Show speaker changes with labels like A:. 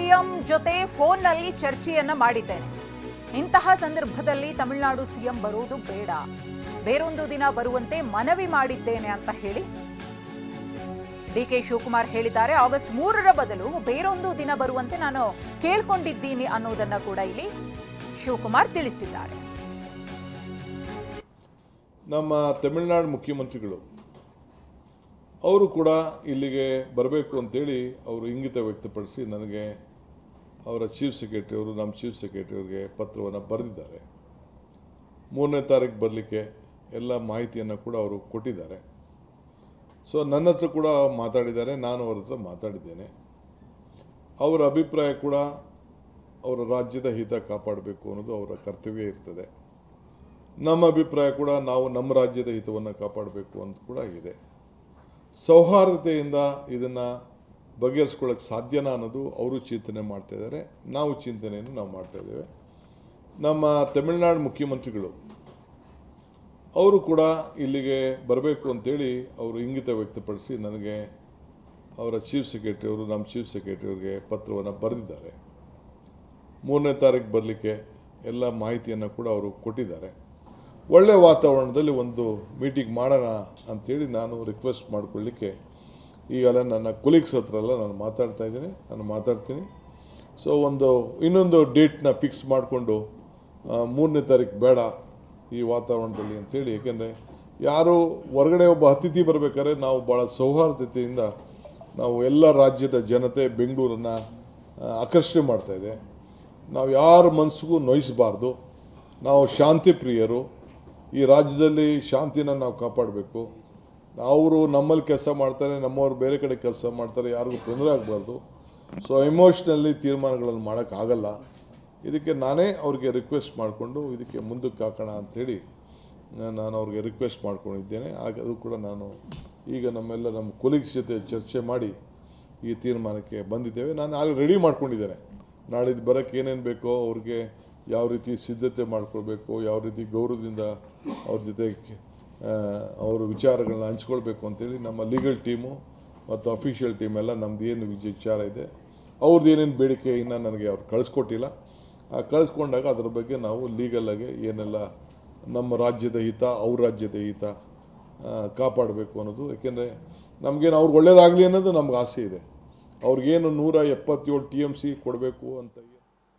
A: CM ಜೊತೆ ಫೋನ್ನಲ್ಲಿ ಚರ್ಚೆಯನ್ನ ಮಾಡಿದ್ದೇನೆ. ಇಂತಹ ಸಂದರ್ಭದಲ್ಲಿ ತಮಿಳುನಾಡು ಸಿಎಂ ಬರುವುದು ಬೇಡ, ಬೇರೊಂದು ದಿನ ಬರುವಂತೆ ಮನವಿ ಮಾಡಿದ್ದೇನೆ ಅಂತ ಹೇಳಿ ಡಿಕೆ ಶಿವಕುಮಾರ್ ಹೇಳಿದ್ದಾರೆ. ಆಗಸ್ಟ್ 3ರ ಬದಲು ಬೇರೊಂದು ದಿನ ಬರುವಂತೆ ನಾನು ಕೇಳ್ಕೊಂಡಿದ್ದೀನಿ ಅನ್ನೋದನ್ನ ಕೂಡ ಇಲ್ಲಿ ಶಿವಕುಮಾರ್ ತಿಳಿಸಿದ್ದಾರೆ.
B: ನಮ್ಮ ತಮಿಳುನಾಡು ಮುಖ್ಯಮಂತ್ರಿಗಳು ಅವರು ಕೂಡ ಇಲ್ಲಿಗೆ ಬರಬೇಕು ಅಂತೇಳಿ ಅವರು ಇಂಗಿತ ವ್ಯಕ್ತಪಡಿಸಿ ನನಗೆ ಅವರ ಚೀಫ್ ಸೆಕ್ರೆಟರಿ ಅವರು ನಮ್ಮ ಚೀಫ್ ಸೆಕ್ರೆಟರಿ ಅವರಿಗೆ ಪತ್ರವನ್ನು ಬರೆದಿದ್ದಾರೆ. 3ನೇ ತಾರೀಕು ಬರಲಿಕ್ಕೆ ಎಲ್ಲ ಮಾಹಿತಿಯನ್ನು ಕೂಡ ಅವರು ಕೊಟ್ಟಿದ್ದಾರೆ. ಸೊ ನನ್ನ ಹತ್ರ ಕೂಡ ಮಾತಾಡಿದ್ದಾರೆ, ನಾನು ಅವ್ರ ಹತ್ರ ಮಾತಾಡಿದ್ದೇನೆ. ಅವರ ಅಭಿಪ್ರಾಯ ಕೂಡ ಅವರ ರಾಜ್ಯದ ಹಿತ ಕಾಪಾಡಬೇಕು ಅನ್ನೋದು ಅವರ ಕರ್ತವ್ಯ ಇರ್ತದೆ. ನಮ್ಮ ಅಭಿಪ್ರಾಯ ಕೂಡ ನಾವು ನಮ್ಮ ರಾಜ್ಯದ ಹಿತವನ್ನು ಕಾಪಾಡಬೇಕು ಅಂತ ಕೂಡ ಇದೆ. ಸೌಹಾರ್ದತೆಯಿಂದ ಇದನ್ನು ಬಗೆಹರಿಸ್ಕೊಳ್ಳೋಕ್ಕೆ ಸಾಧ್ಯನಾ ಅನ್ನೋದು ಅವರು ಚಿಂತನೆ ಮಾಡ್ತಾ ಇದ್ದಾರೆ, ನಾವು ಚಿಂತನೆಯನ್ನು ನಾವು ಮಾಡ್ತಾ ಇದ್ದೇವೆ. ನಮ್ಮ ತಮಿಳುನಾಡು ಮುಖ್ಯಮಂತ್ರಿಗಳು ಅವರು ಕೂಡ ಇಲ್ಲಿಗೆ ಬರಬೇಕು ಅಂತೇಳಿ ಅವರು ಇಂಗಿತ ವ್ಯಕ್ತಪಡಿಸಿ ನನಗೆ ಅವರ ಚೀಫ್ ಸೆಕ್ರೆಟರಿ ಅವರು ನಮ್ಮ ಚೀಫ್ ಸೆಕ್ರೆಟರಿ ಅವರಿಗೆ ಪತ್ರವನ್ನು ಬರೆದಿದ್ದಾರೆ. 3ನೇ ತಾರೀಕು ಬರಲಿಕ್ಕೆ ಎಲ್ಲ ಮಾಹಿತಿಯನ್ನು ಕೂಡ ಅವರು ಕೊಟ್ಟಿದ್ದಾರೆ. ಒಳ್ಳೆಯ ವಾತಾವರಣದಲ್ಲಿ ಒಂದು ಮೀಟಿಂಗ್ ಮಾಡೋಣ ಅಂಥೇಳಿ ನಾನು ರಿಕ್ವೆಸ್ಟ್ ಮಾಡಿಕೊಳ್ಳಿಕ್ಕೆ ಈಗಲೇ ನನ್ನ ಕೊಲೀಗ್ಸ್ ಹತ್ರ ಎಲ್ಲ ನಾನು ಮಾತಾಡ್ತೀನಿ. ಸೊ ಇನ್ನೊಂದು ಡೇಟ್ನ ಫಿಕ್ಸ್ ಮಾಡಿಕೊಂಡು 3ನೇ ತಾರೀಕು ಬೇಡ ಈ ವಾತಾವರಣದಲ್ಲಿ ಅಂಥೇಳಿ. ಏಕೆಂದರೆ ಯಾರು ಹೊರಗಡೆ ಒಬ್ಬ ಅತಿಥಿ ಬರಬೇಕಾದ್ರೆ ನಾವು ಭಾಳ ಸೌಹಾರ್ದತೆಯಿಂದ ನಾವು ಎಲ್ಲ ರಾಜ್ಯದ ಜನತೆ ಬೆಂಗಳೂರನ್ನು ಆಕರ್ಷಣೆ ಮಾಡ್ತಾಯಿದೆ. ನಾವು ಯಾರ ಮನಸ್ಸಿಗೂ ನೋಯಿಸಬಾರ್ದು. ನಾವು ಶಾಂತಿ ಪ್ರಿಯರು. ಈ ರಾಜ್ಯದಲ್ಲಿ ಶಾಂತಿನ ನಾವು ಕಾಪಾಡಬೇಕು. ಅವರು ನಮ್ಮಲ್ಲಿ ಕೆಲಸ ಮಾಡ್ತಾರೆ, ನಮ್ಮವ್ರು ಬೇರೆ ಕಡೆ ಕೆಲಸ ಮಾಡ್ತಾರೆ, ಯಾರಿಗೂ ತೊಂದರೆ ಆಗಬಾರ್ದು. ಸೊ ಎಮೋಷ್ನಲ್ಲಿ ತೀರ್ಮಾನಗಳನ್ನು ಮಾಡೋಕ್ಕಾಗಲ್ಲ. ಇದಕ್ಕೆ ನಾನೇ ಅವ್ರಿಗೆ ರಿಕ್ವೆಸ್ಟ್ ಮಾಡಿಕೊಂಡು ಇದಕ್ಕೆ ಮುಂದಕ್ಕೆ ಹಾಕೋಣ ಅಂಥೇಳಿ ನಾನು ಅವ್ರಿಗೆ ರಿಕ್ವೆಸ್ಟ್ ಮಾಡ್ಕೊಂಡಿದ್ದೇನೆ. ಅದು ಕೂಡ ನಾನು ಈಗ ನಮ್ಮ ಕೊಲೀಗ್ಸ್ ಜೊತೆ ಚರ್ಚೆ ಮಾಡಿ ಈ ತೀರ್ಮಾನಕ್ಕೆ ಬಂದಿದ್ದೇವೆ. ನಾನು ಆಗ ರೆಡಿ ಮಾಡ್ಕೊಂಡಿದ್ದೇನೆ. ನಾಳಿದ್ದು ಬರೋಕ್ಕೆ ಏನೇನು ಬೇಕೋ ಅವ್ರಿಗೆ ಯಾವ ರೀತಿ ಸಿದ್ಧತೆ ಮಾಡ್ಕೊಳ್ಬೇಕು, ಯಾವ ರೀತಿ ಗೌರವದಿಂದ ಅವ್ರ ಜೊತೆ ಅವರು ವಿಚಾರಗಳನ್ನ ಹಂಚ್ಕೊಳ್ಬೇಕು ಅಂತೇಳಿ ನಮ್ಮ ಲೀಗಲ್ ಟೀಮು ಮತ್ತು ಅಫಿಷಿಯಲ್ ಟೀಮ್ ಎಲ್ಲ ನಮ್ದು ಏನು ವಿಚಾರ ಇದೆ, ಅವ್ರದ್ದು ಏನೇನು ಬೇಡಿಕೆ ಇನ್ನೂ ನನಗೆ ಅವ್ರು ಕಳಿಸ್ಕೊಟ್ಟಿಲ್ಲ. ಕಳಿಸ್ಕೊಂಡಾಗ ಅದರ ಬಗ್ಗೆ ನಾವು ಲೀಗಲಾಗಿ ಏನೆಲ್ಲ ನಮ್ಮ ರಾಜ್ಯದ ಹಿತ ಅವ್ರ ರಾಜ್ಯದ ಹಿತ ಕಾಪಾಡಬೇಕು ಅನ್ನೋದು. ಏಕೆಂದರೆ ನಮಗೇನು ಅವ್ರಿಗೆ ಒಳ್ಳೇದಾಗಲಿ ಅನ್ನೋದು ನಮ್ಗೆ ಆಸೆ ಇದೆ. ಅವ್ರಿಗೇನು 177 TMC ಕೊಡಬೇಕು ಅಂತ